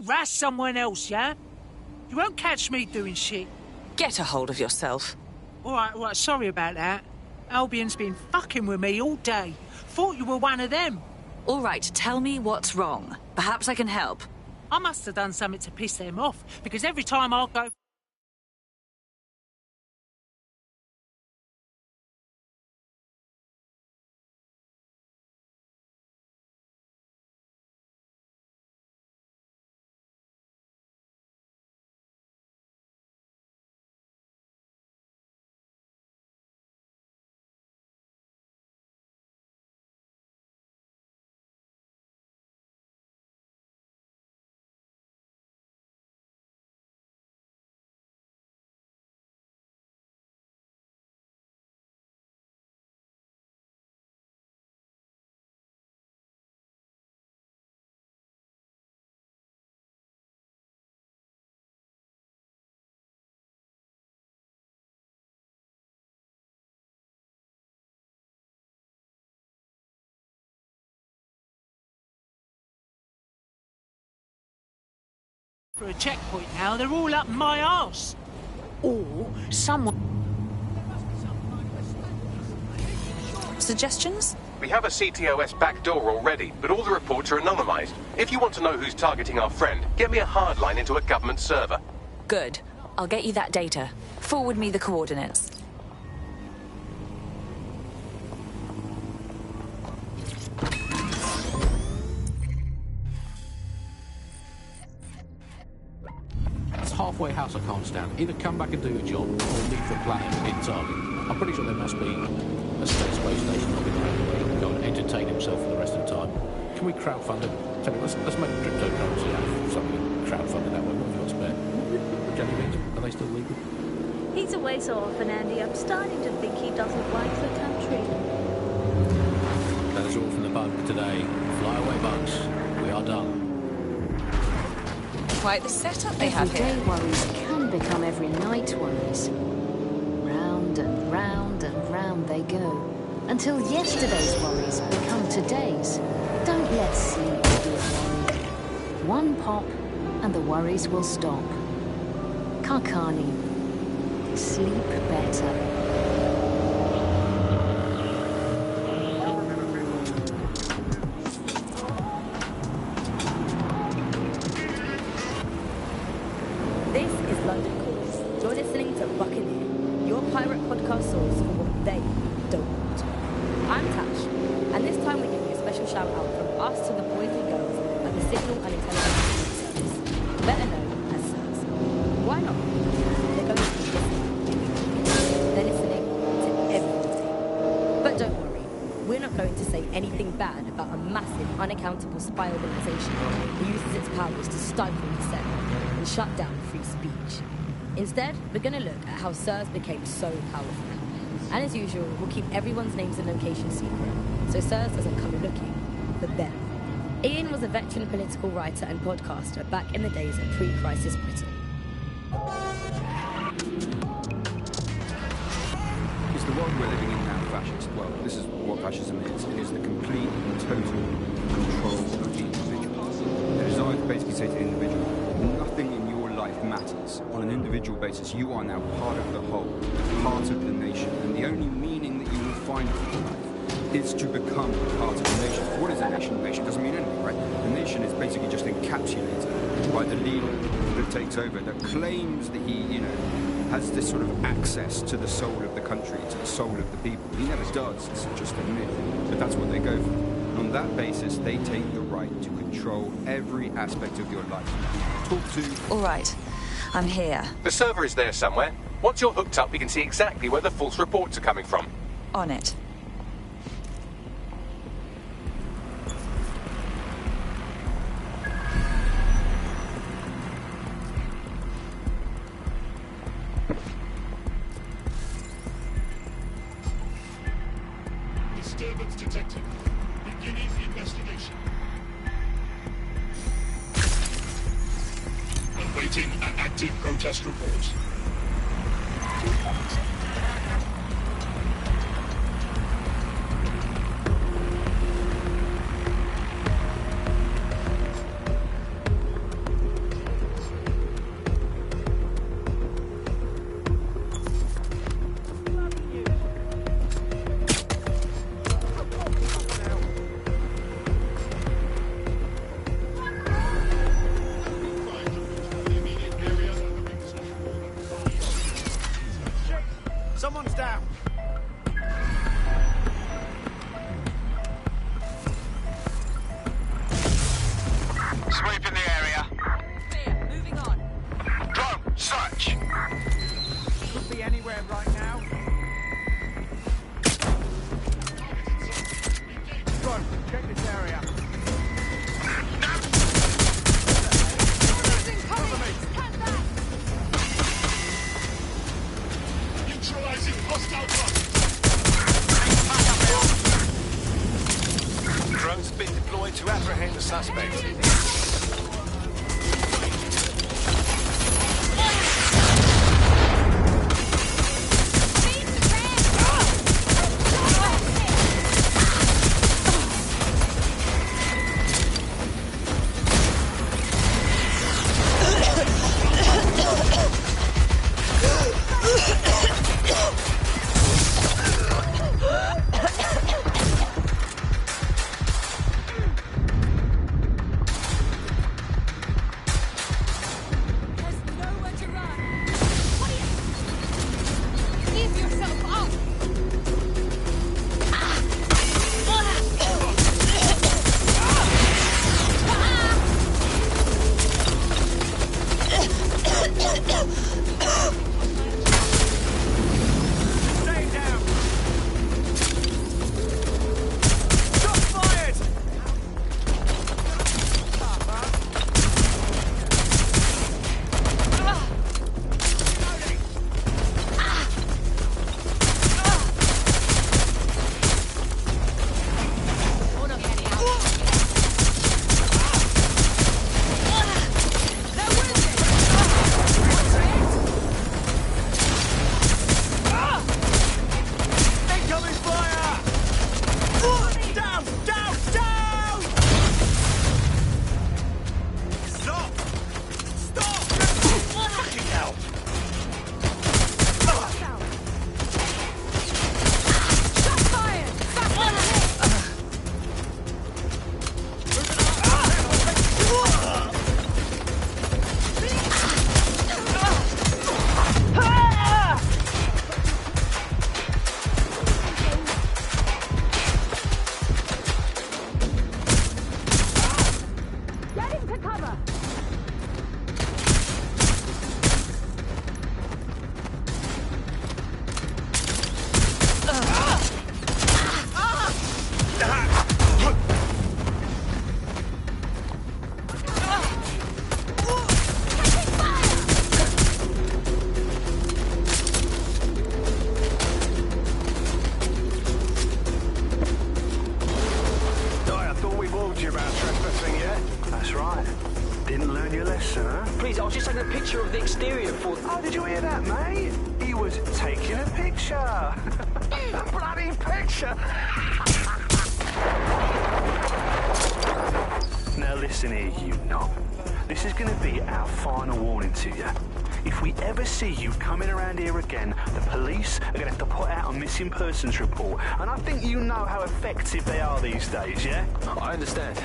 harass someone else, yeah? You won't catch me doing shit. Get a hold of yourself. All right, sorry about that. Albion's been fucking with me all day. Thought you were one of them. All right, tell me what's wrong. Perhaps I can help. I must have done something to piss them off, because every time I go... For a checkpoint now, they're all up my arse. Or someone... Suggestions? We have a CTOS backdoor already, but all the reports are anonymized. If you want to know who's targeting our friend, get me a hard line into a government server. Good. I'll get you that data. Forward me the coordinates. Halfway house I can't stand. Either come back and do your job, or leave the planet and hit target. I'm pretty sure there must be a space station looking around where he can go and entertain himself for the rest of the time. Can we crowdfund it? Tell me, let's make cryptocurrency out of something and crowdfund it that way. What have you got spare? Jelly beans, are they still legal? He's away so often, Andy. I'm starting to think he doesn't like the country. That is all from the bug today. Fly away, bugs. We are done. Quite the setup they have here. Everyday worries can become every night worries. Round and round and round they go, until yesterday's worries become today's. Don't let sleep be a worry. One pop, and the worries will stop. Kakani. Sleep better. This is London Calls. You're listening to Buccaneer, your pirate podcast source for what they don't want. I'm Tash, and this time we give you a special shout out from us to the boys and girls at the Signal and Intelligence Service, better known as SIRS. Why not? They're going to be listening. They're listening to everything. But don't worry, we're not going to say anything bad about a massive, unaccountable spy organization that uses its powers to stifle dissent and shut down free speech. Instead, we're going to look at how SIRS became so powerful. And as usual, we'll keep everyone's names and locations secret, so SIRS doesn't come looking for them. Ian was a veteran political writer and podcaster back in the days of pre-crisis Britain. Is the world we're living in now fascist? Well, this is what fascism is the complete and total control of the individual. It is I basically say to the individual, nothing in your life matters. On an individual basis, you are now part of the whole, part of the nation, and the only meaning that you will find in your life is to become part of the nation. What is a nation? A nation doesn't mean anything, right? The nation is basically just encapsulated by the leader that takes over, that claims that he, has this sort of access to the soul of the country, to the soul of the people. He never does, it's just a myth, but that's what they go for. And on that basis, they take the right to control every aspect of your life. Talk to... All right, I'm here. The server is there somewhere. Once you're hooked up, we can see exactly where the false reports are coming from. On it. Disturbance detected. Beginning investigation. Awaiting an active protest report. Someone's down. Sweep in the area. Clear. Moving on. Drone, search. Could be anywhere right now. Drone, check this area. Neutralizing hostile drones. Drone's been deployed to apprehend the suspect. Please, I was just taking a picture of the exterior for... Oh, did you hear that, mate? He was taking a picture. Bloody picture. Now listen here, you knob. This is going to be our final warning to you. If we ever see you coming around here again, the police are going to have to put out a missing persons report. And I think you know how effective they are these days, yeah? I understand.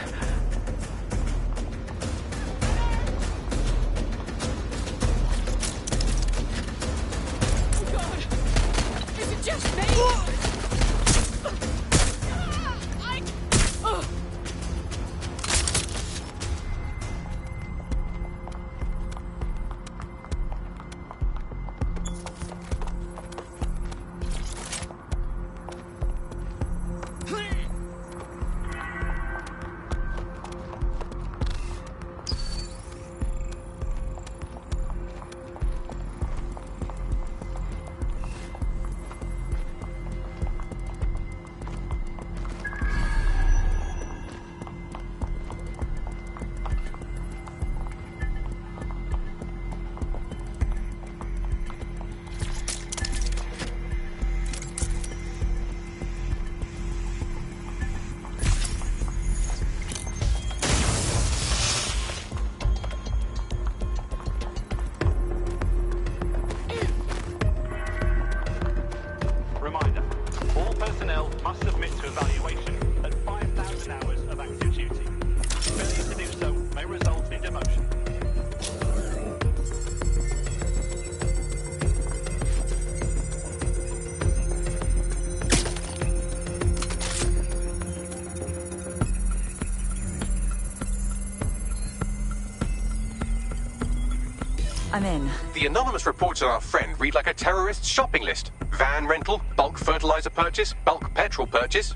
I'm in. The anonymous reports on our friend read like a terrorist's shopping list. Van rental, bulk fertilizer purchase, bulk petrol purchase.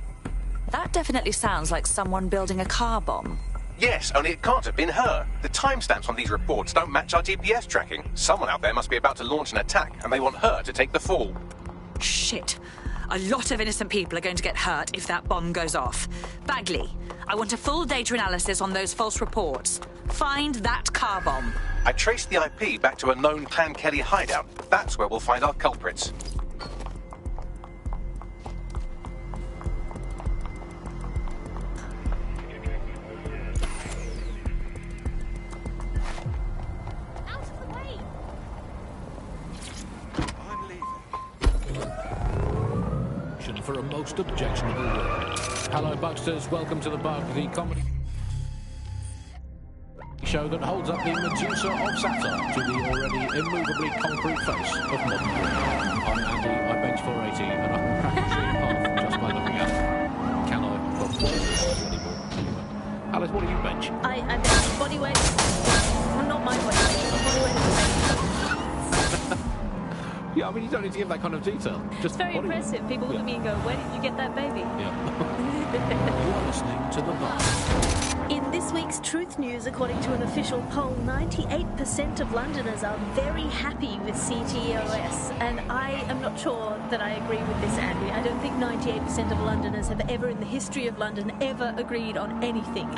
That definitely sounds like someone building a car bomb. Yes, only it can't have been her. The timestamps on these reports don't match our GPS tracking. Someone out there must be about to launch an attack, and they want her to take the fall. Shit. A lot of innocent people are going to get hurt if that bomb goes off. Bagley, I want a full data analysis on those false reports. Find that car bomb. I traced the IP back to a known Clan Kelly hideout. That's where we'll find our culprits. For a most objectionable work. Hello, Bucksters. Welcome to the Bug, the comedy show that holds up the Medusa of satire to the already immovably concrete face of modern Britain. I'm Andy, I bench 480, and I'm practically half just by looking at it. Can I probably anymore? Alice, what do you bench? I bench body weight. Well, not my weight. Body weight is Yeah, I mean, you don't need to give that kind of detail. Just it's very impressive. People look at me and go, where did you get that baby? Yeah. You're listening to The Bug. In this week's Truth News, according to an official poll, 98% of Londoners are very happy with CTOS. And I am not sure that I agree with this, Andy. I don't think 98% of Londoners have ever in the history of London ever agreed on anything.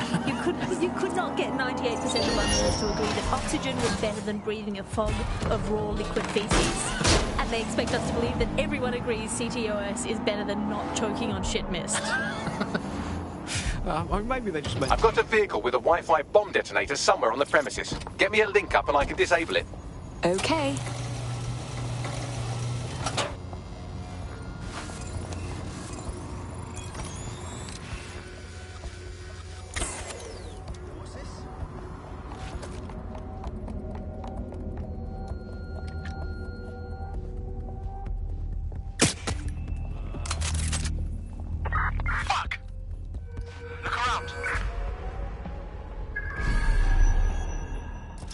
You could not get 98% of Londoners to agree that oxygen was better than breathing a fog of raw liquid feces. And they expect us to believe that everyone agrees CTOS is better than not choking on shit mist. Maybe they just meant... I've got a vehicle with a Wi-Fi bomb detonator somewhere on the premises. Get me a link up and I can disable it. Okay.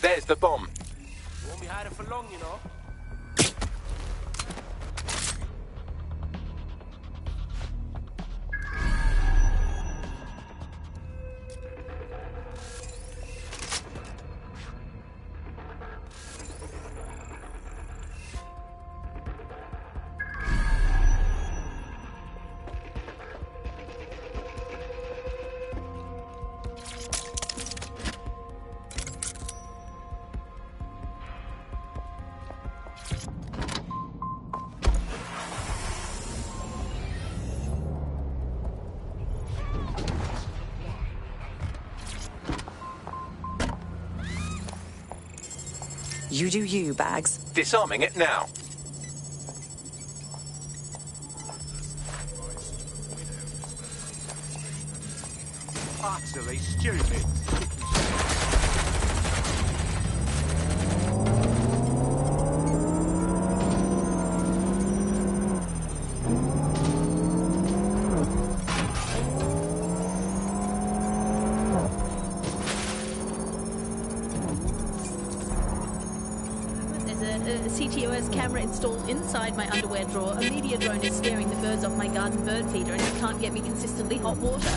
There's the bomb. You won't be hiding for long, you know. You do you, Bags. Disarming it now. Utterly stupid. CTOS camera installed inside my underwear drawer. A media drone is scaring the birds off my garden bird feeder, and it can't get me consistently hot water.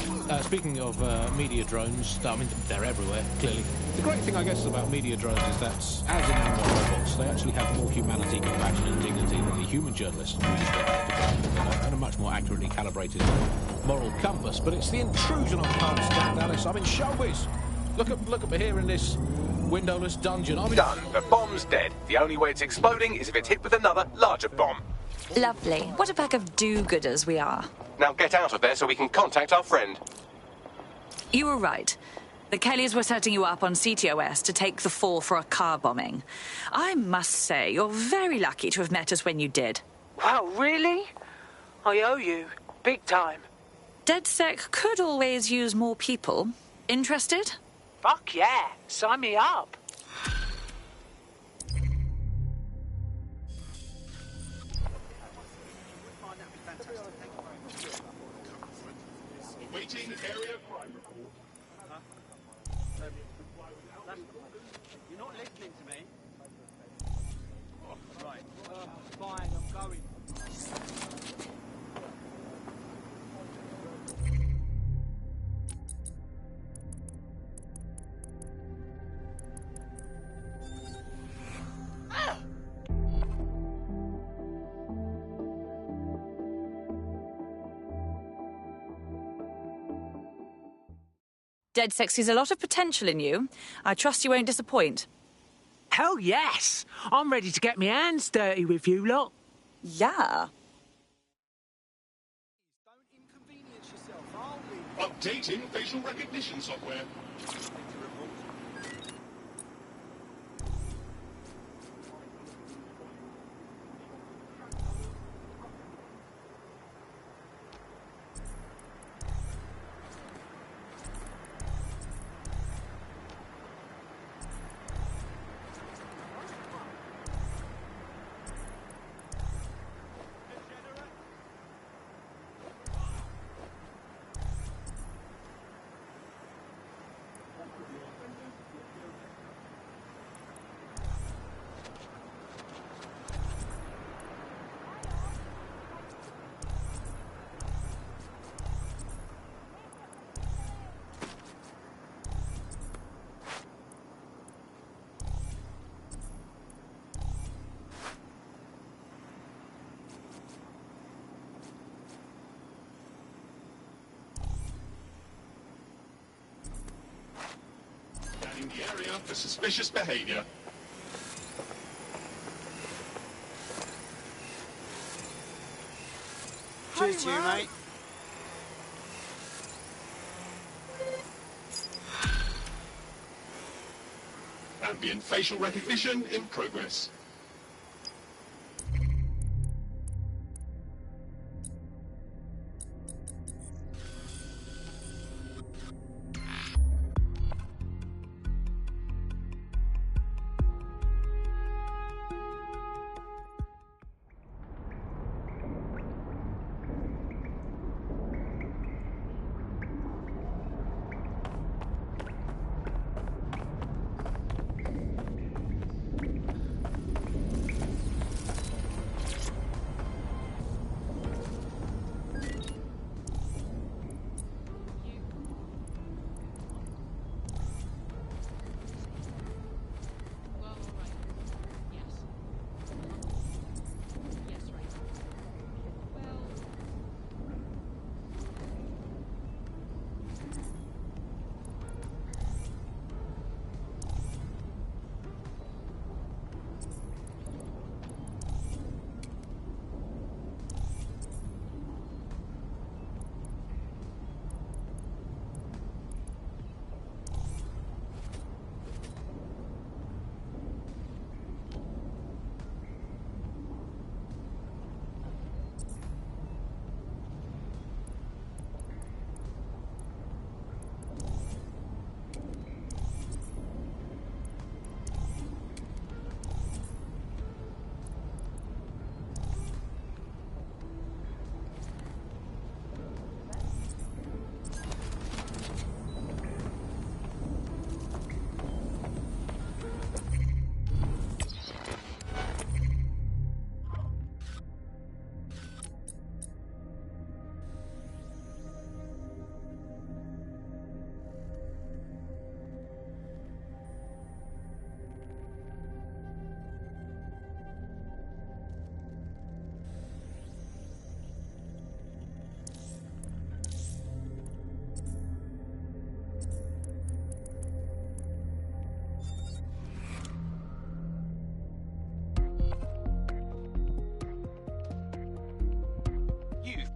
Speaking of media drones, I mean, they're everywhere, clearly. The great thing, I guess, about media drones is that, as in animal robots, they actually have more humanity, compassion and dignity than the human journalists and a much more accurately calibrated moral compass. But it's the intrusion I can't stand, Alice. I'm in showbiz. Look up here in this windowless dungeon. Done. The bomb's dead. The only way it's exploding is if it's hit with another, larger bomb. Lovely. What a pack of do-gooders we are. Now get out of there so we can contact our friend. You were right. The Kellys were setting you up on CTOS to take the fall for a car bombing. I must say, you're very lucky to have met us when you did. Wow, really? I owe you. Big time. DedSec could always use more people. Interested? Fuck yeah. Sign me up. Awaiting area crime report. You're not listening to me. Fine, I'm going. Dead Sexy's a lot of potential in you. I trust you won't disappoint. Hell yes! I'm ready to get my hands dirty with you lot. Yeah. Updating facial recognition software. Scanning the area for suspicious behavior. Cheers to you, mate. Ambient facial recognition in progress.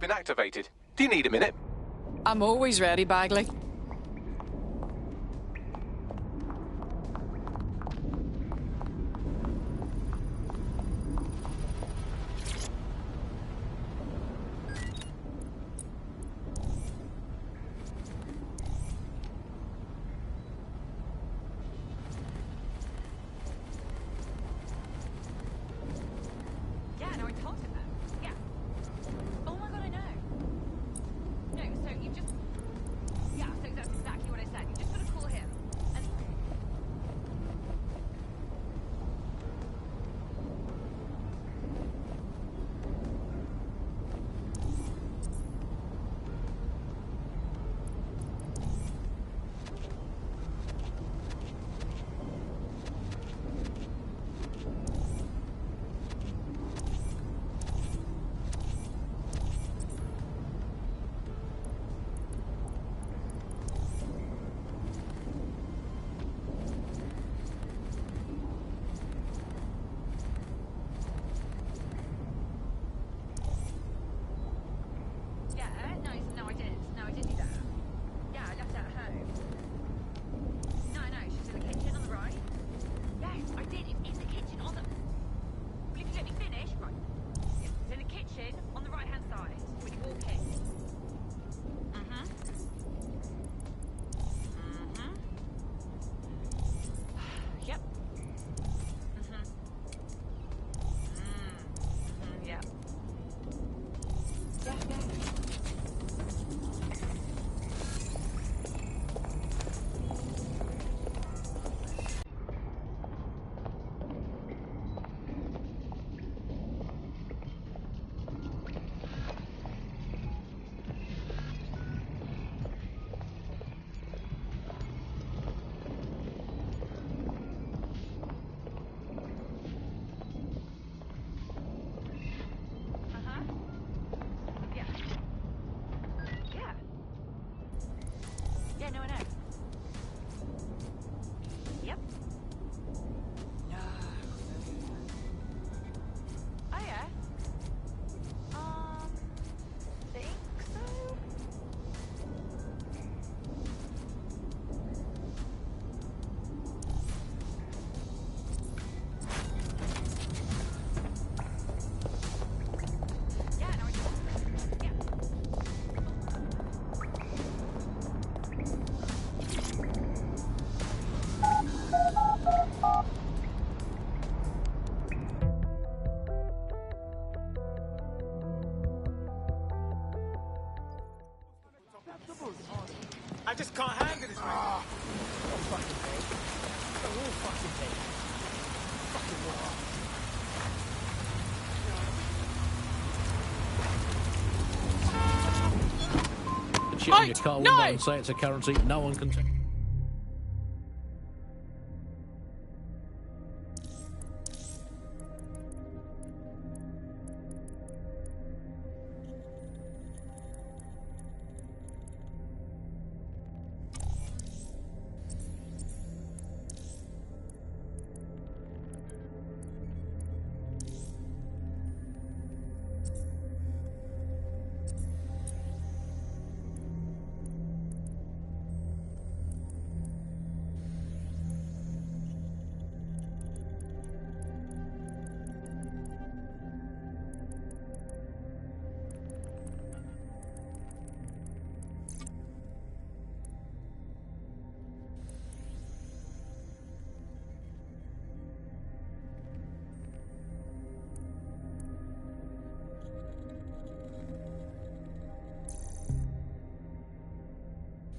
Been activated. Do you need a minute? I'm always ready, Bagley. Yeah, so just can't handle this, man. I'm fucking dead. They're all fucking dead. Fucking war. Shit in your car window and say it's a currency no one can take.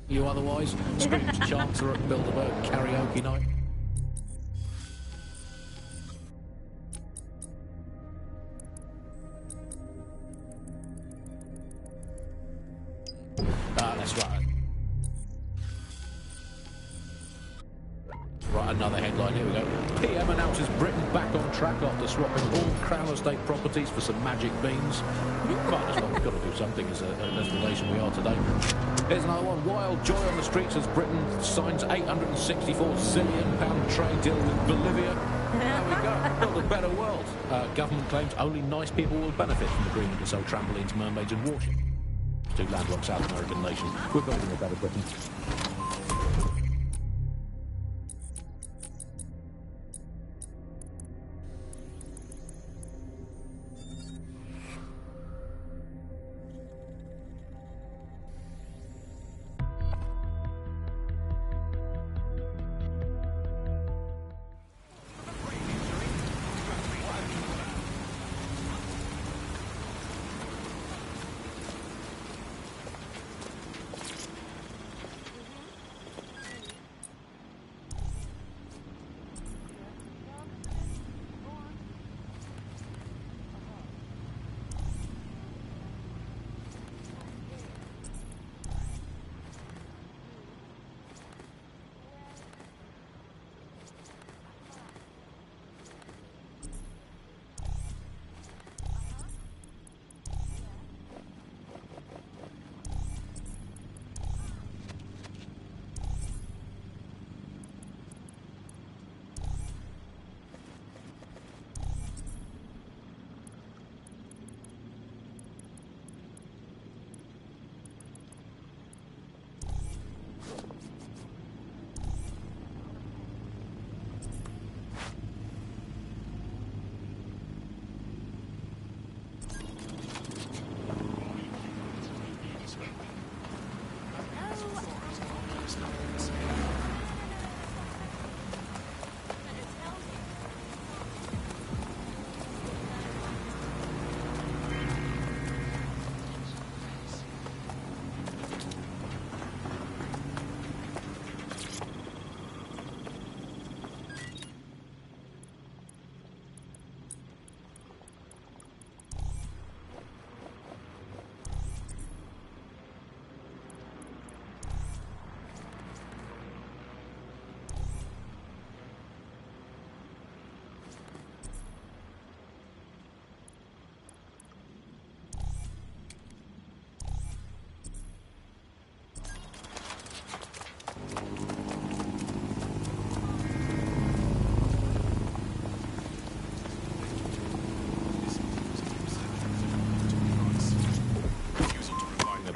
You otherwise? Screams Chancellor at Bilderberg karaoke night. That's right. Right, another headline. Here we go. PM announces Britain back on track after swapping all Crown Estate properties for some magic beans. Might as well, we've got to do something as the nation we are today. Here's another one. Wild joy on the streets as Britain signs £864 zillion trade deal with Bolivia. There we go. Build a better world. Government claims only nice people will benefit from agreement to sell trampolines, mermaids and warships. Two landlocked South American nations. We're building a better Britain.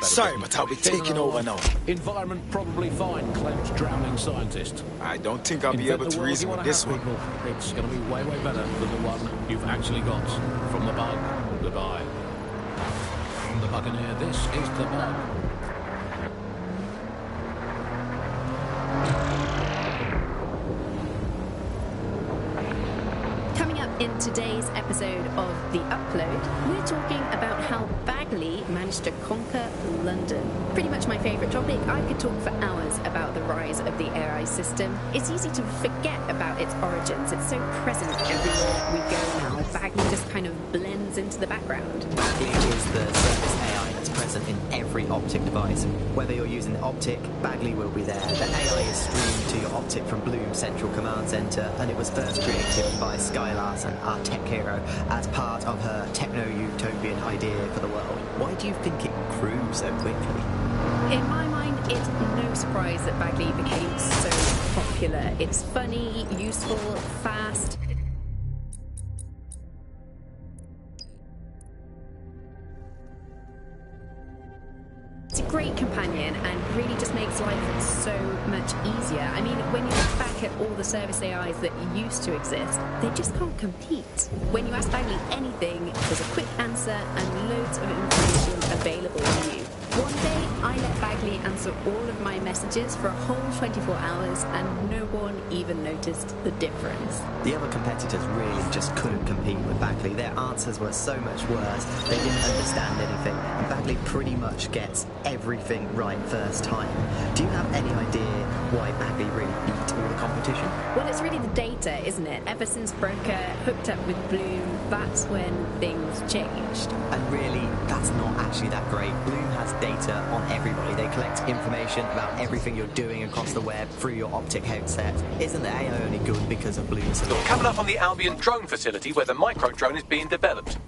Sorry, but I'll be taking over now. Environment probably fine, claims drowning scientist. I don't think I'll be able to reason with this one. It's going to be way, way better than the one you've actually got. From the bug, goodbye. From the Buccaneer, this is the bug. Coming up in today's episode of The Upload, we're talking about how Bagley Bagley managed to conquer London. Pretty much my favourite topic. I could talk for hours about the rise of the AI system. It's easy to forget about its origins. It's so present everywhere we go now. Bagley just kind of blends into the background. Bagley is the service AI that's present in every Optic device. Whether you're using the Optic, Bagley will be there. The AI is streamed to your Optic from Bloom's central command centre, and it was first created by Sky Larson, our tech hero, as part of her techno-utopian idea for the world. Why do you think it grew so quickly? In my mind, it's no surprise that Bagley became so popular. It's funny, useful, fast. It's a great companion and really just makes life so much easier. I mean, when you look back at all the service AIs that used to exist, they just can't compete. When you ask Bagley anything, there's a quick answer and loads of information available to you. One day, I let Bagley answer all of my messages for a whole 24 hours and no one even noticed the difference. The other competitors really just couldn't compete with Bagley. Their answers were so much worse, they didn't understand anything, and Bagley pretty much gets everything right first time. Do you have any idea why Bagley really beat all the competition? Well, it's really the data, isn't it? Ever since Broker hooked up with Bloom, that's when things changed. And really, that's not actually that great. Bloom has data on everybody. They collect information about everything you're doing across the web through your Optic headset. Isn't the AI only good because of Bloom's support? You're coming up on the Albion drone facility where the micro drone is being developed.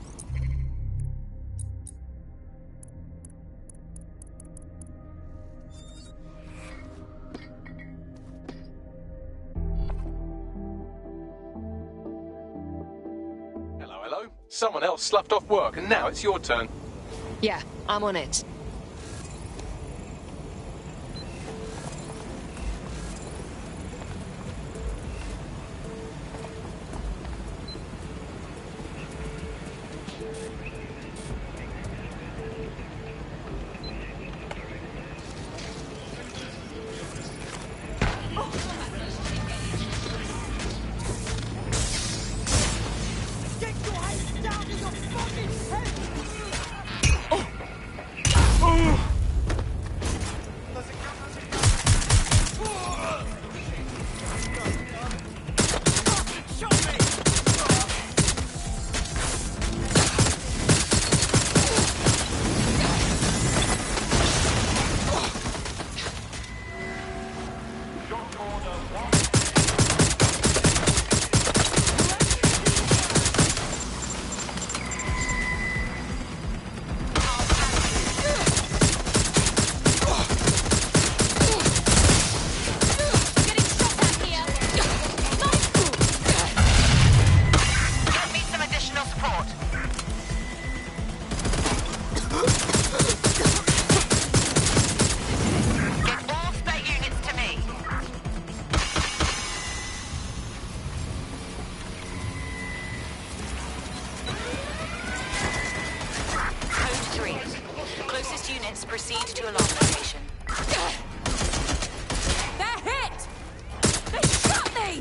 Hello. Someone else sloughed off work and now it's your turn. Yeah, I'm on it. Proceed to alarm location. They're hit! They shot me!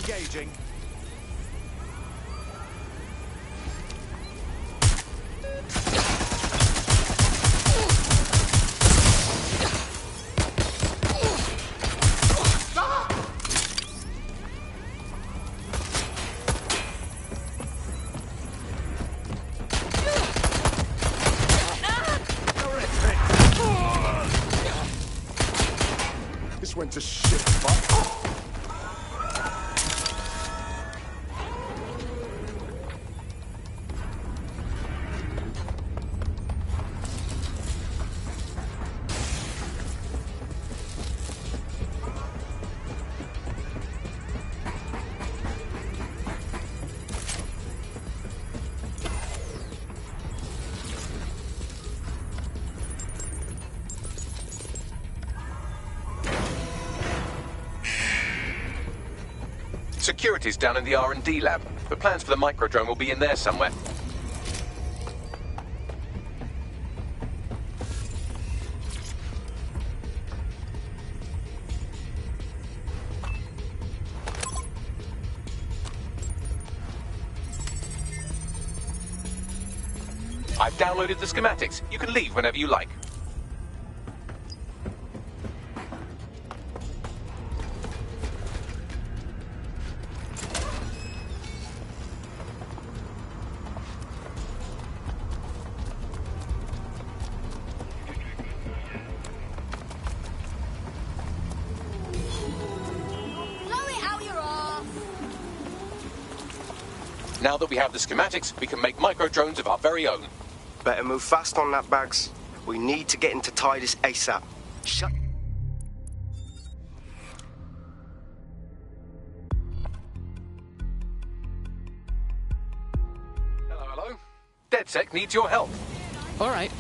Engaging. This went to shit, but... security's down in the R&D lab. The plans for the microdrone will be in there somewhere. I've downloaded the schematics. You can leave whenever you like. Now that we have the schematics, we can make microdrones of our very own. Better move fast on that, Bags. We need to get into Titus ASAP. Shut... Hello, hello. DedSec needs your help. All right.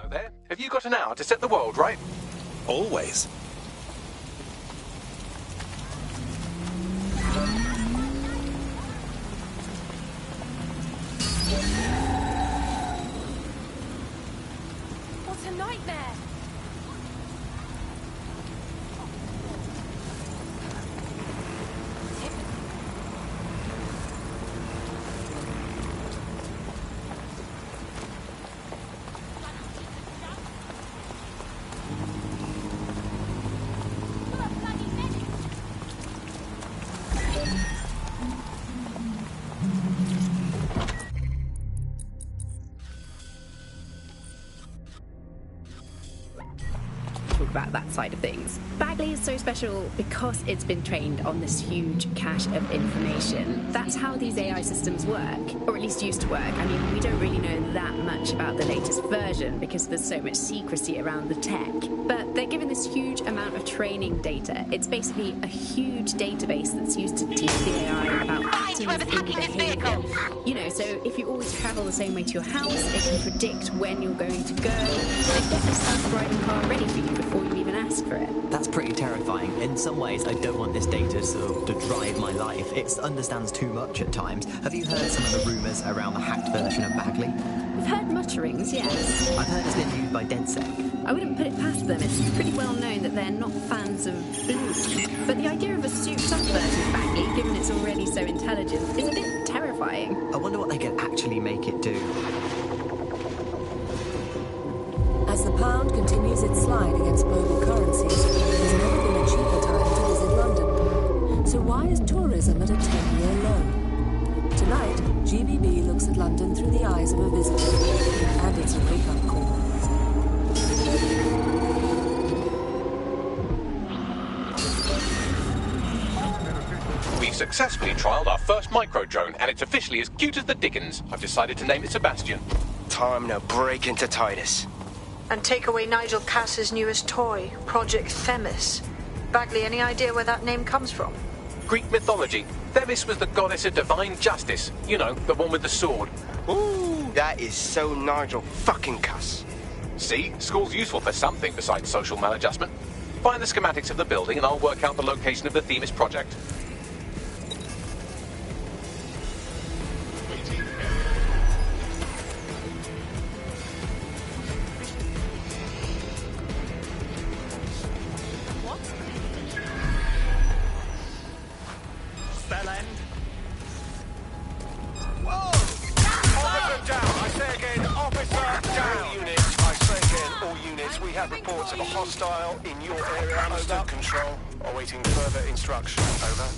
There. Have you got an hour to set the world right? Always. What a nightmare! About that side of things. Bagley is so special because it's been trained on this huge cache of information. That's how these AI systems work, or at least used to work. I mean, we don't really know that much about the latest version because there's so much secrecy around the tech. But they're given this huge amount of training data. It's basically a huge database that's used to teach the AI about patterns in behavior. You know, so if you always travel the same way to your house, it can predict when you're going to go and get a self-driving car ready for you before you even ask for it. That's pretty terrifying. In some ways, I don't want this data to drive my life. It understands too much at times. Have you heard some of the rumours around the hacked version of Bagley? We've heard mutterings, yes. I've heard it's been used by DedSec. I wouldn't put it past them. It's pretty well known that they're not fans of Bloom. But the idea of a souped-up version of Bagley, given it's already so intelligent, is a bit terrifying. I wonder what they could actually make it do. As the pound continues its slide against global currencies, there's never been a cheaper time to visit London. So why is tourism at a 10-year low? Tonight, GBB looks at London through the eyes of a visitor, and it's a wake-up call. We've successfully trialled our first microdrone, and it's officially as cute as the dickens. I've decided to name it Sebastian. Time to break into Titus. And take away Nigel Cass's newest toy, Project Themis. Bagley, any idea where that name comes from? Greek mythology. Themis was the goddess of divine justice. You know, the one with the sword. Ooh, that is so Nigel fucking Cass. See? School's useful for something besides social maladjustment. Find the schematics of the building and I'll work out the location of the Themis project. have reports of a hostile in your area. Understood, Control. Awaiting further instruction. Over.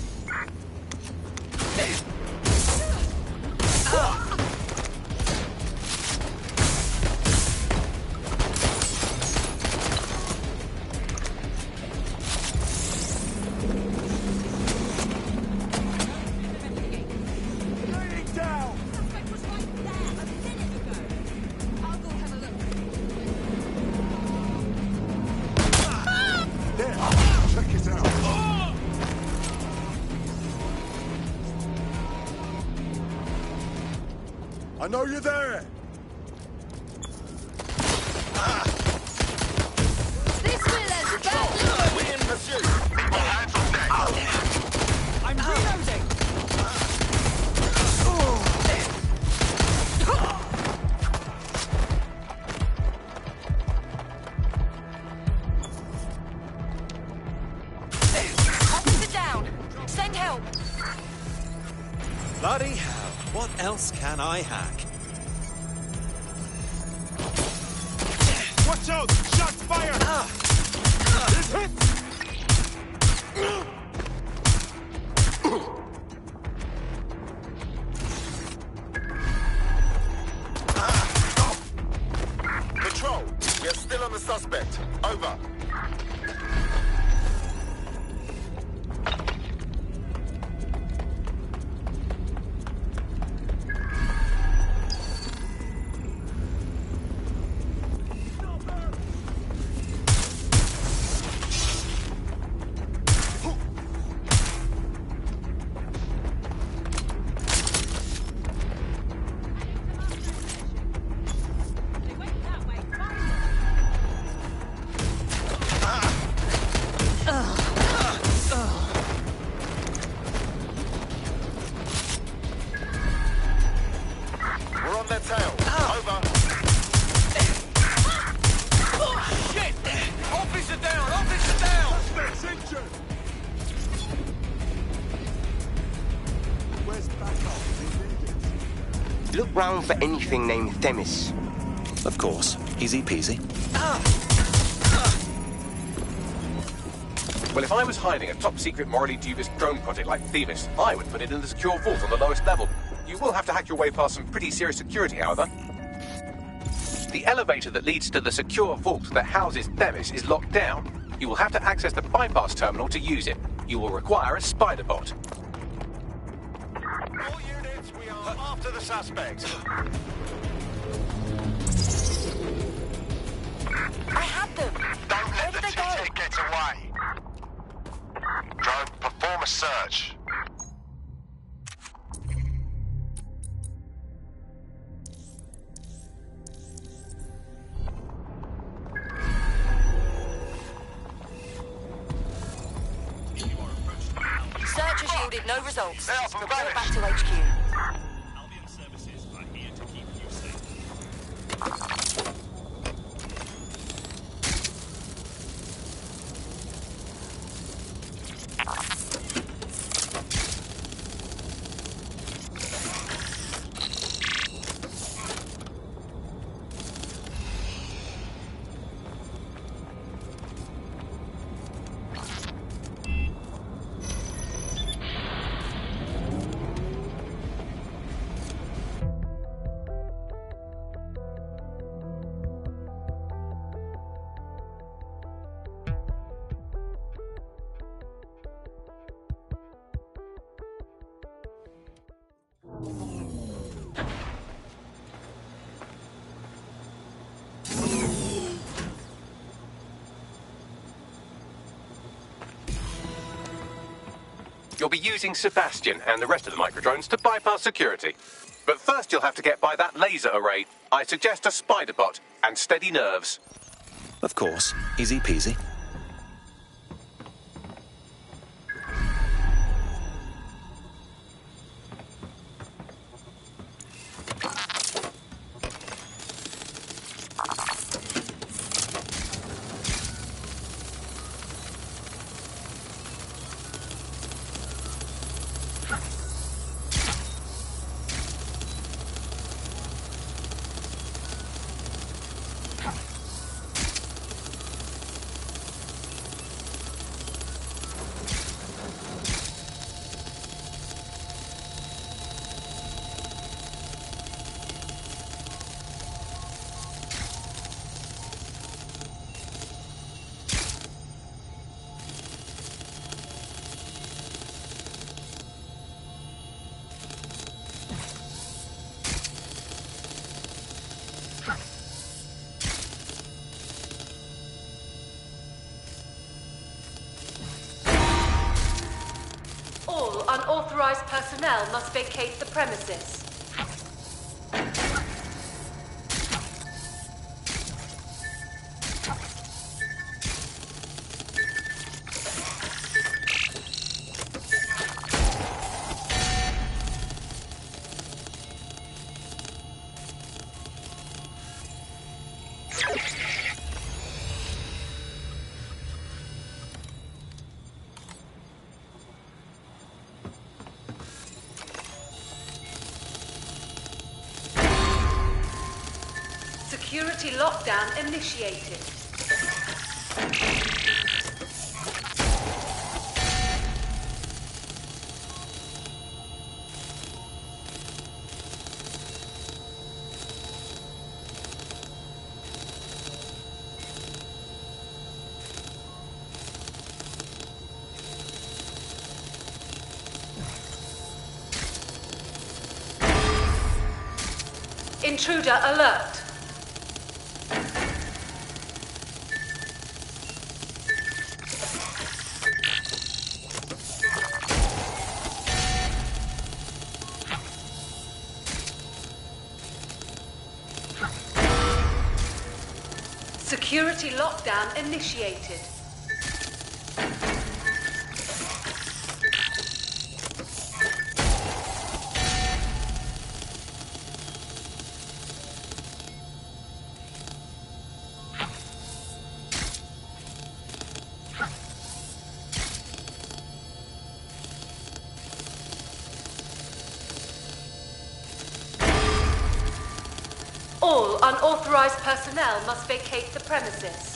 I know you're there! This will end badly! We're in pursuit! Keep your hands on deck! I'm reloading! Officer down! Send help! Bloody hell. What else can I hack? Watch out! Shots fired! He's hit! Control, we're still on the suspect. Over. Look round for anything named Themis. Of course. Easy peasy. Well, if I was hiding a top-secret, morally dubious drone project like Themis, I would put it in the secure vault on the lowest level. You will have to hack your way past some pretty serious security, however. The elevator that leads to the secure vault that houses Themis is locked down. You will have to access the bypass terminal to use it. You will require a spider bot. All units, we are after the suspect. I had them! Don't let the T-Tech get away! Drone, perform a search. Search has yielded no results. Report back to HQ. Albion services are here to keep you safe. You'll be using Sebastian and the rest of the microdrones to bypass security. But first you'll have to get by that laser array. I suggest a spider bot and steady nerves. Of course. Easy peasy. All unauthorized personnel must vacate the premises. Security lockdown initiated. Intruder alert. Security lockdown initiated. All unauthorized personnel must vacate the premises.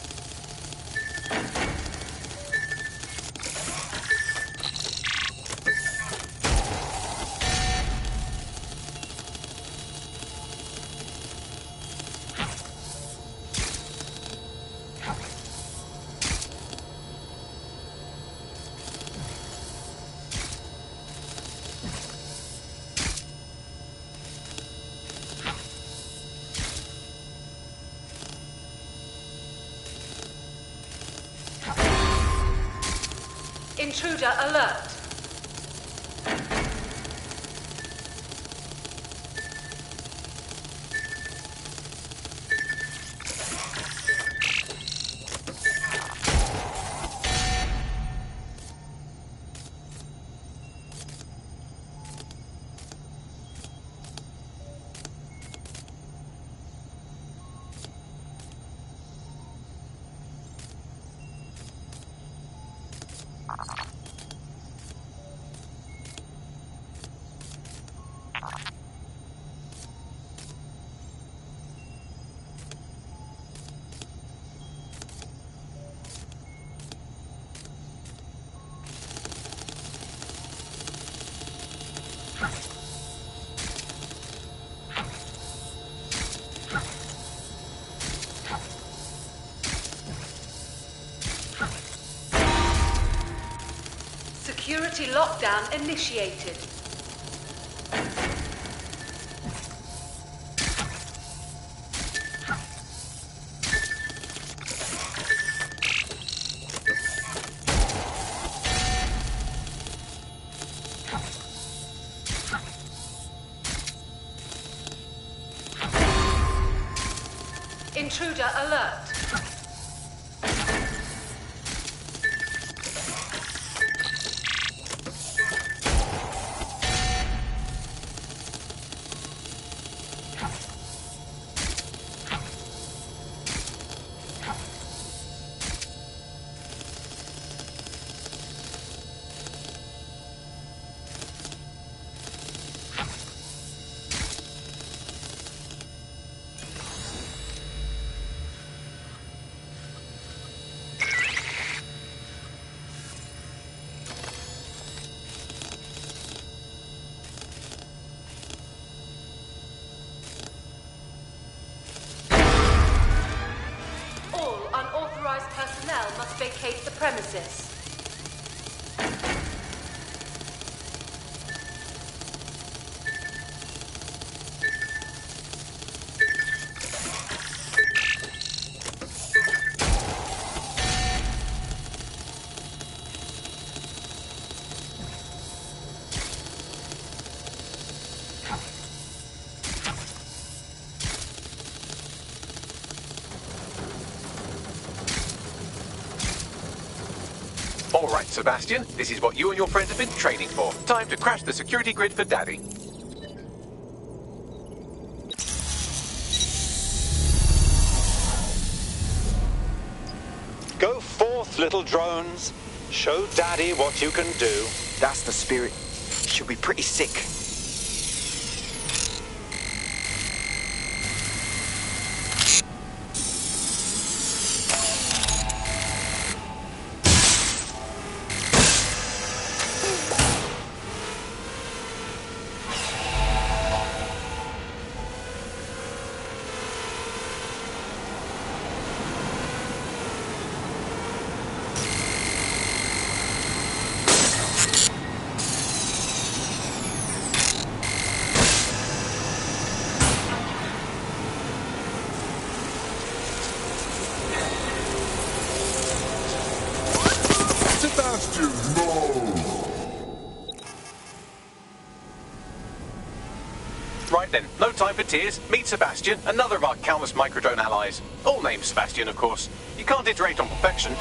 Intruder alert. Security lockdown initiated. Intruder alert. Unauthorized personnel must vacate the premises. Sebastian, this is what you and your friends have been training for. Time to crash the security grid for Daddy. Go forth, little drones. Show Daddy what you can do. That's the spirit. She'll be pretty sick. Right then, no time for tears. Meet Sebastian, another of our countless microdrone allies. All named Sebastian, of course. You can't iterate on perfection.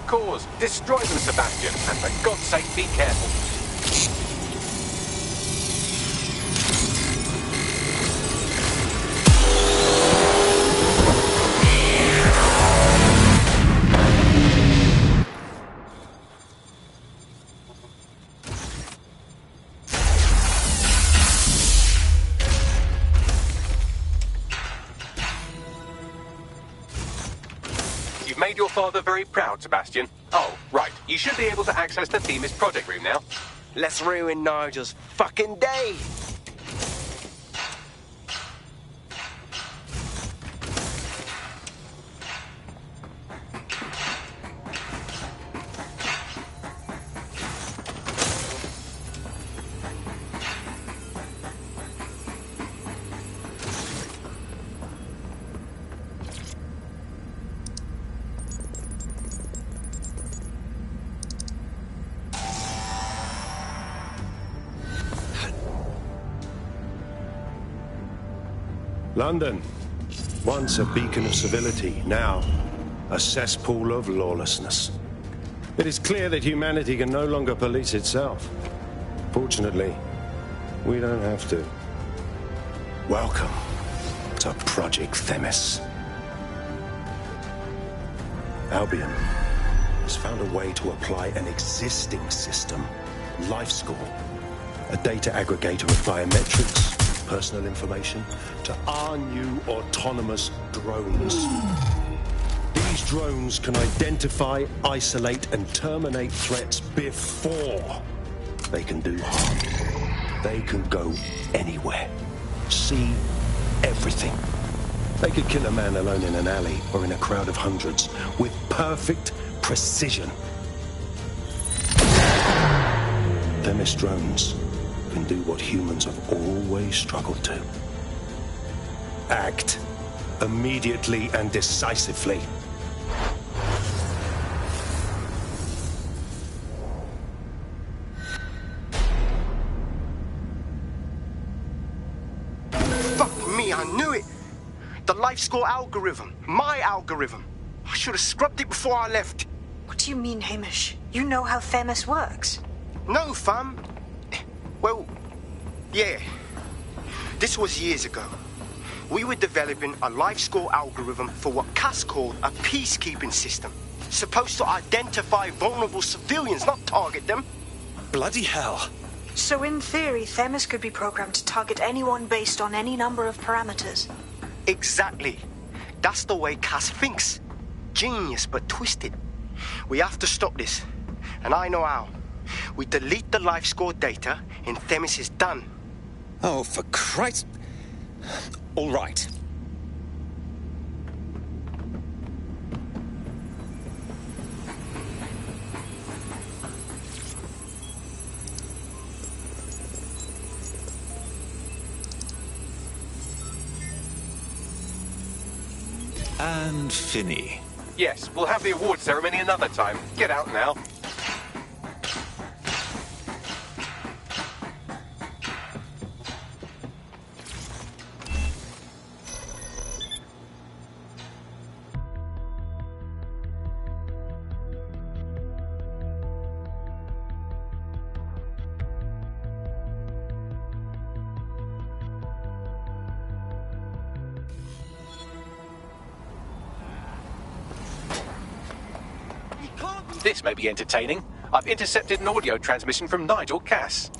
cause. Destroy them, Sebastian, and for God's sake, be careful. Made your father very proud, Sebastian. Oh, right. You should be able to access the Themis project room now. Let's ruin Nigel's fucking day. London, once a beacon of civility, now a cesspool of lawlessness. It is clear that humanity can no longer police itself. Fortunately, we don't have to. Welcome to Project Themis. Albion has found a way to apply an existing system, LifeScore, a data aggregator of biometrics, personal information, to our new autonomous drones. These drones can identify, isolate, and terminate threats before they can do harm. They can go anywhere, see everything. They could kill a man alone in an alley or in a crowd of hundreds with perfect precision. Themis drones can do what humans have always struggled to. Act immediately and decisively. Fuck me, I knew it! The LifeScore algorithm. My algorithm. I should have scrubbed it before I left. What do you mean, Hamish? You know how Themis works? No, fam. Well, yeah. This was years ago. We were developing a LifeScore algorithm for what Cass called a peacekeeping system. Supposed to identify vulnerable civilians, not target them. Bloody hell. So in theory, Themis could be programmed to target anyone based on any number of parameters. Exactly. That's the way Cass thinks. Genius, but twisted. We have to stop this. And I know how. We delete the LifeScore data and Themis is done. Oh, for Christ. All right. And Finney. Yes, we'll have the award ceremony another time. Get out now. This may be entertaining. I've intercepted an audio transmission from Nigel Cass.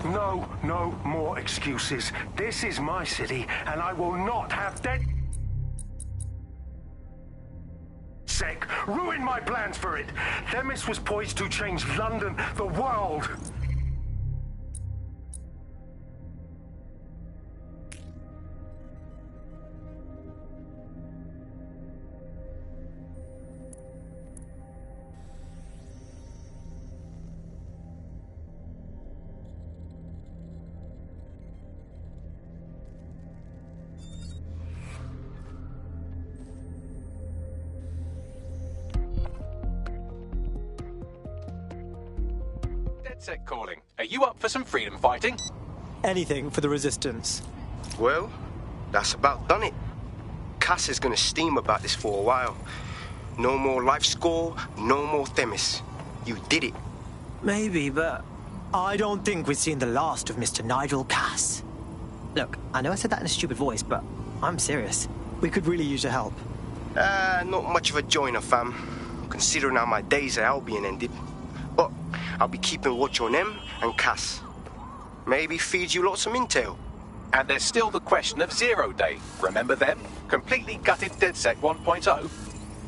No more excuses. This is my city, and I will not have ruin my plans for it. Themis was poised to change London, the world. Set calling. Are you up for some freedom fighting? Anything for the resistance. Well, that's about done it. Cass is gonna steam about this for a while. No more life score, no more Themis. You did it. Maybe, but I don't think we've seen the last of Mr. Nigel Cass. Look, I know I said that in a stupid voice, but I'm serious. We could really use your help. Not much of a joiner, fam. Considering how my days at Albion ended. But I'll be keeping watch on them and Cass. Maybe feed you lots of intel. And there's still the question of Zero Day. Remember them? Completely gutted DedSec 1.0.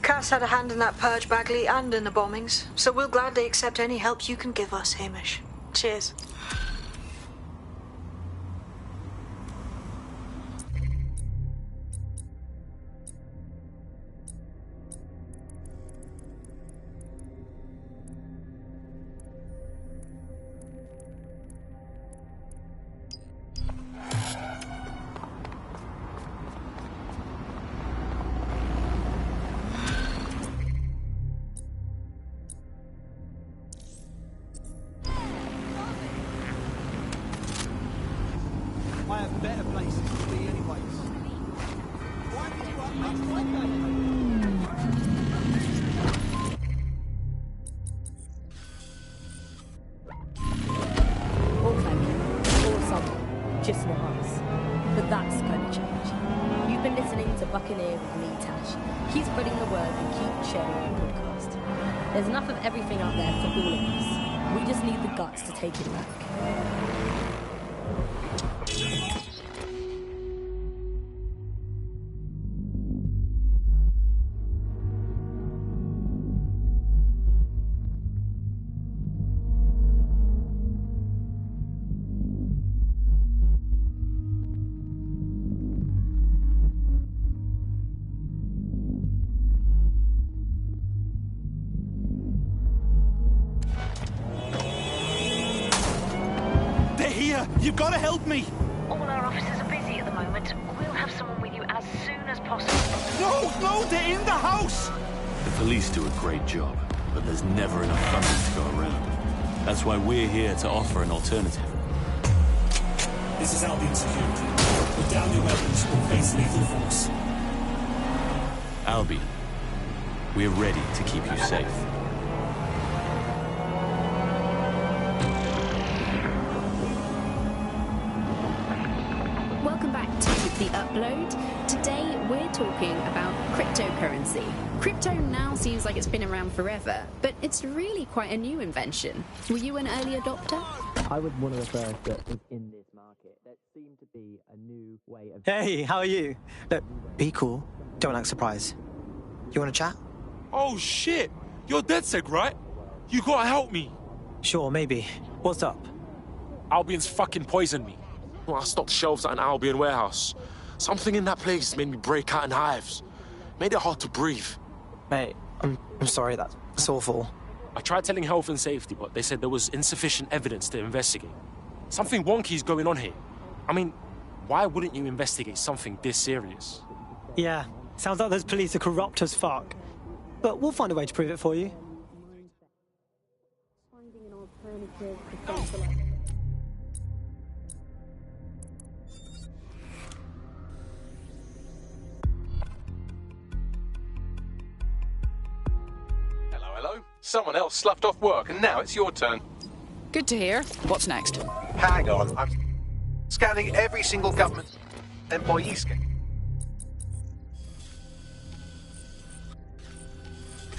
Cass had a hand in that purge, Bagley, and in the bombings, so we'll gladly accept any help you can give us, Hamish. Cheers. I have better places to be anyways. Or family, or someone, just not us. But that's going to change. You've been listening to Buccaneer with me, Tash. Keep spreading the word and keep sharing the podcast. There's enough of everything out there for all of us. We just need the guts to take it back. You've got to help me! All our officers are busy at the moment. We'll have someone with you as soon as possible. No, they're in the house! The police do a great job, but there's never enough funding to go around. That's why we're here to offer an alternative. This is Albion Security. Put down your weapons or face lethal force. Albion, we're ready to keep you safe. The Upload. Today we're talking about cryptocurrency. Crypto now seems like it's been around forever, but it's really quite a new invention. Were you an early adopter? I was one of the first that was in this market. There seemed to be a new way of... Hey, how are you? Look, be cool. Don't act surprised. You want to chat? Oh shit! You're DedSec, right? You gotta help me. Sure, maybe. What's up? Albion's fucking poisoned me. Well, I stocked shelves at an Albion warehouse. Something in that place made me break out in hives. Made it hard to breathe. Mate, I'm sorry, that's awful. I tried telling health and safety, but they said there was insufficient evidence to investigate. Something wonky's going on here. I mean, why wouldn't you investigate something this serious? Yeah, sounds like those police are corrupt as fuck. But we'll find a way to prove it for you. Finding an alternative defense. Hello? Someone else sloughed off work, and now it's your turn. Good to hear. What's next? Hang on, I'm scanning every single government employee schedule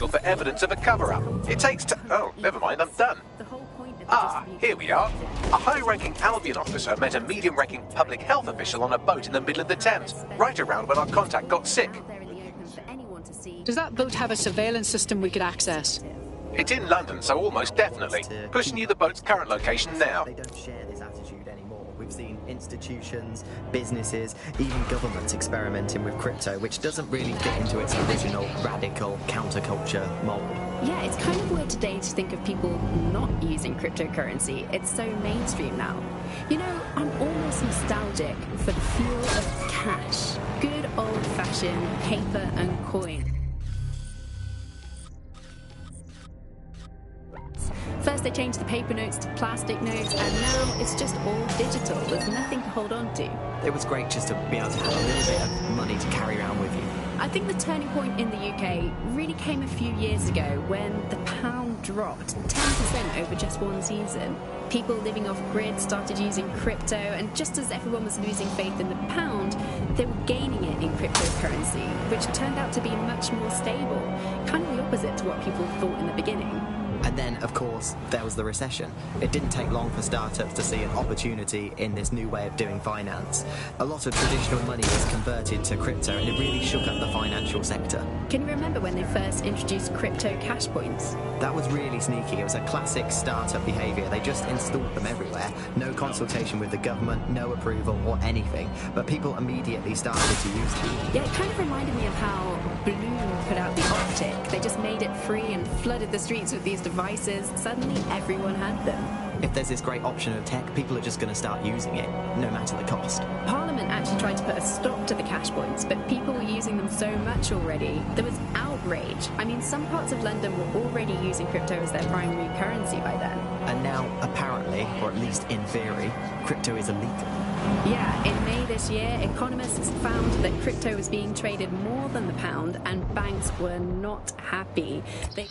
for evidence of a cover-up. It takes oh, never mind, I'm done. Here we are. A high-ranking Albion officer met a medium-ranking public health official on a boat in the middle of the Thames, right around when our contact got sick. Does that boat have a surveillance system we could access? It's in London, so almost definitely. Pushing you the boat's current location now. They don't share this attitude anymore. We've seen institutions, businesses, even governments experimenting with crypto, which doesn't really fit into its original radical counterculture mold. Yeah, it's kind of weird today to think of people not using cryptocurrency. It's so mainstream now. You know, I'm almost nostalgic for the fuel of cash. Good old-fashioned paper and coin. First they changed the paper notes to plastic notes, and now it's just all digital. There's nothing to hold on to. It was great just to be able to have a little bit of money to carry around with you. I think the turning point in the UK really came a few years ago when the pound dropped 10% over just one season. People living off grid started using crypto, and just as everyone was losing faith in the pound, they were gaining it in cryptocurrency, which turned out to be much more stable, kind of the opposite to what people thought in the beginning. And then, of course, there was the recession. It didn't take long for startups to see an opportunity in this new way of doing finance. A lot of traditional money was converted to crypto, and it really shook up the financial sector. Can you remember when they first introduced crypto cash points? That was really sneaky. It was a classic startup behaviour. They just installed them everywhere. No consultation with the government, no approval or anything. But people immediately started to use them. Yeah, it kind of reminded me of how Bloom put out the Optic. They just made it free and flooded the streets with these devices. Suddenly everyone had them. If there's this great option of tech, people are just going to start using it, no matter the cost. Parliament actually tried to put a stop to the cash points, but people were using them so much already. There was outrage. I mean, some parts of London were already using crypto as their primary currency by then. And now, apparently, or at least in theory, crypto is illegal. Yeah, in May this year, economists found that crypto was being traded more than the pound, and banks were not happy. They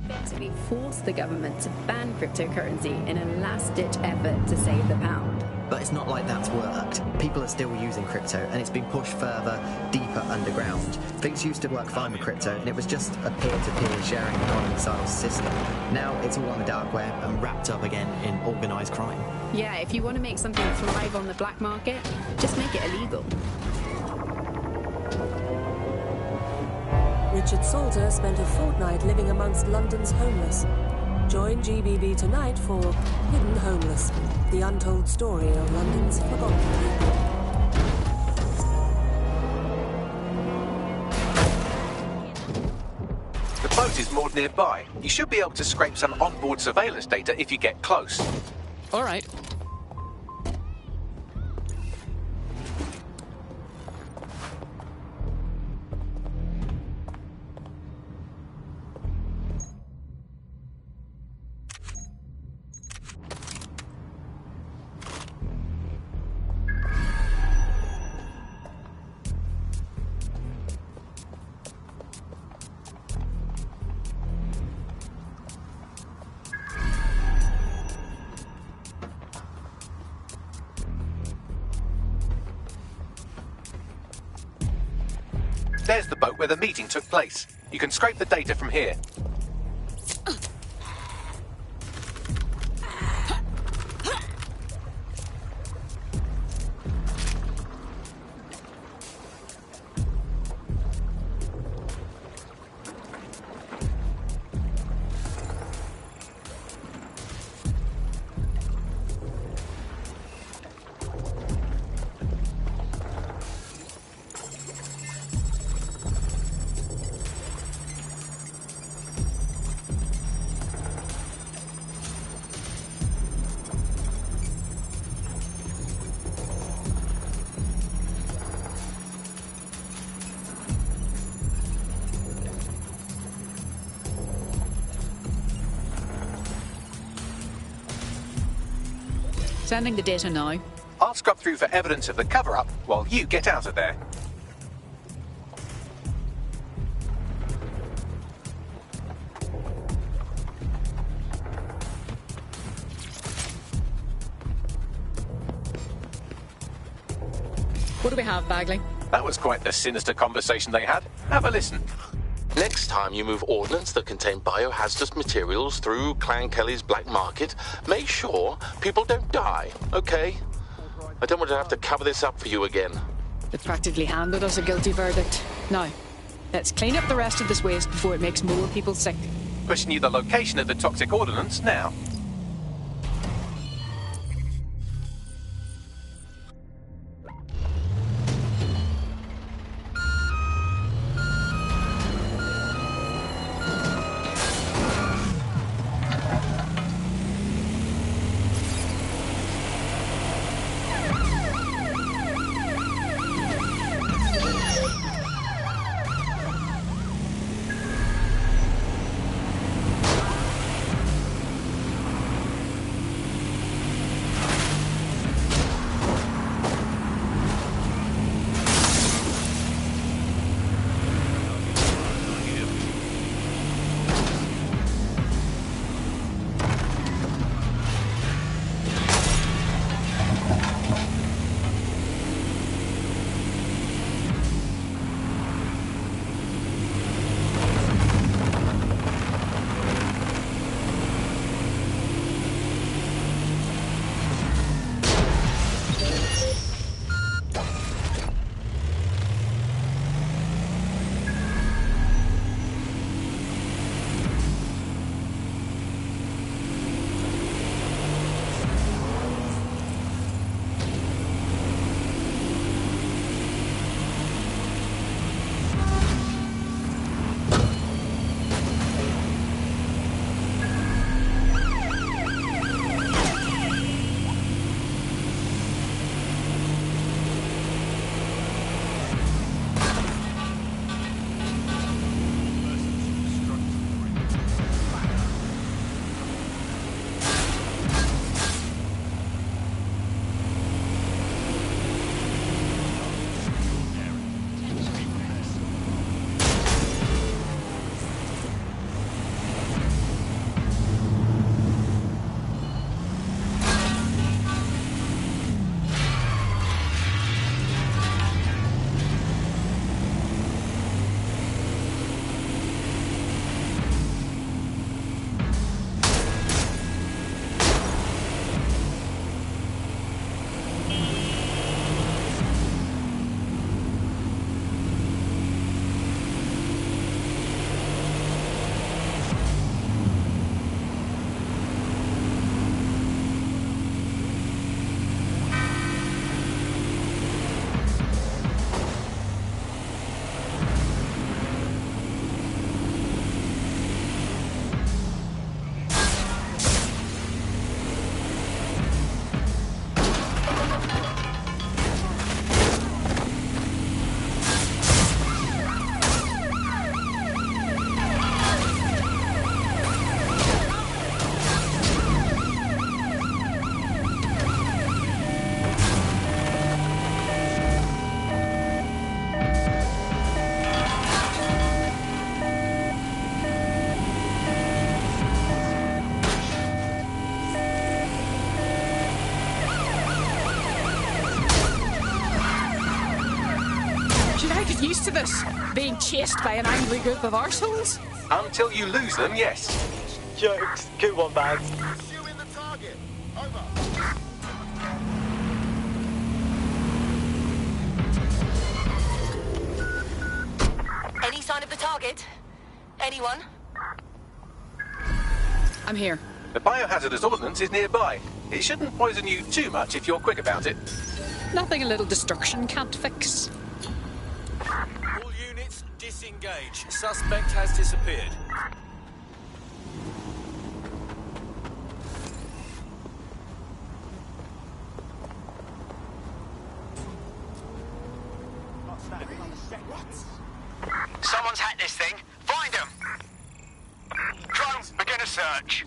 basically forced the government to ban cryptocurrency in a last-ditch effort to save the pound. But it's not like that's worked. People are still using crypto, and it's been pushed further, deeper underground. Things used to work fine with crypto, and it was just a peer-to-peer sharing economy-style system. Now it's all on the dark web and wrapped up again in organised crime. Yeah, if you want to make something thrive on the black market, just make it illegal. Richard Salter spent a fortnight living amongst London's homeless. Join GBB tonight for Hidden Homeless, the untold story of London's forgotten people. The boat is moored nearby. You should be able to scrape some onboard surveillance data if you get close. All right. There's the boat where the meeting took place. You can scrape the data from here. Sending the data now. I'll scrub through for evidence of the cover-up while you get out of there. What do we have, Bagley? That was quite the sinister conversation they had. Have a listen. Next time you move ordnance that contain biohazardous materials through Clan Kelly's black market, make sure people don't die, okay? I don't want to have to cover this up for you again. They practically handed us a guilty verdict. Now, let's clean up the rest of this waste before it makes more people sick. Pushing you the location of the toxic ordnance now. used to this, being chased by an angry group of arseholes? Until you lose them, yes. Jokes. Good one, Bags. Any sign of the target? Anyone? I'm here. The biohazardous ordnance is nearby. It shouldn't poison you too much if you're quick about it. Nothing a little destruction can't fix. All units, disengage. Suspect has disappeared. Someone's hacked this thing. Find them! Drone, begin a search.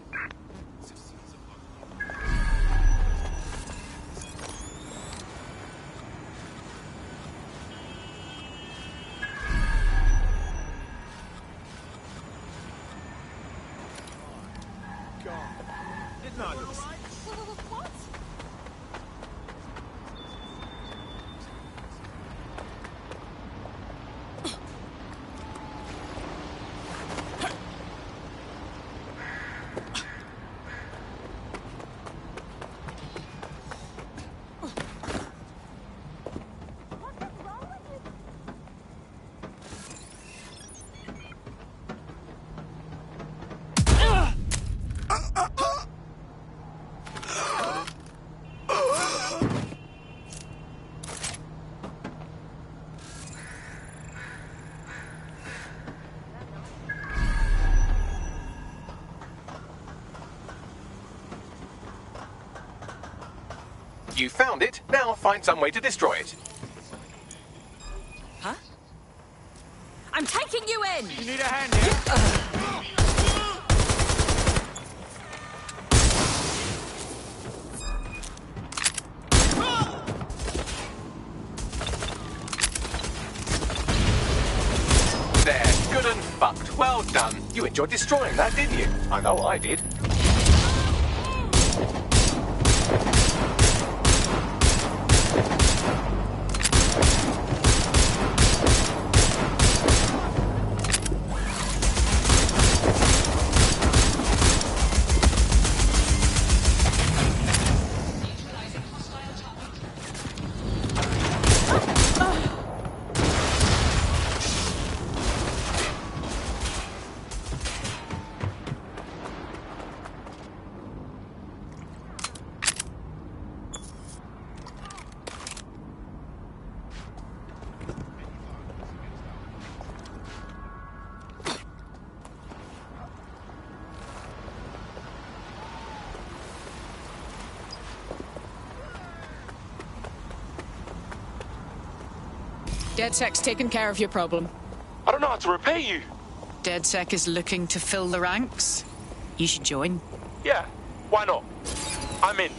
Didn't I look? You found it, now find some way to destroy it. Huh? I'm taking you in! You need a hand here? There, good and fucked. Well done. You enjoyed destroying that, didn't you? I know I did. DedSec's taken care of your problem. I don't know how to repay you. DedSec is looking to fill the ranks. You should join. Yeah, why not? I'm in.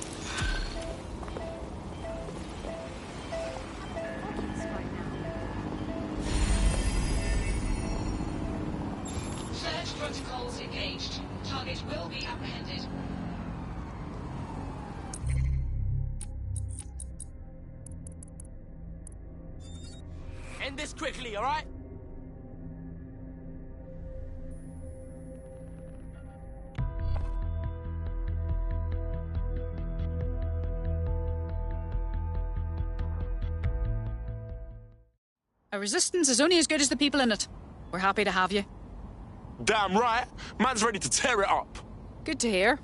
Search protocols engaged. Target will be apprehended. End this quickly, all right? A resistance is only as good as the people in it. We're happy to have you. Damn right. Man's ready to tear it up. Good to hear.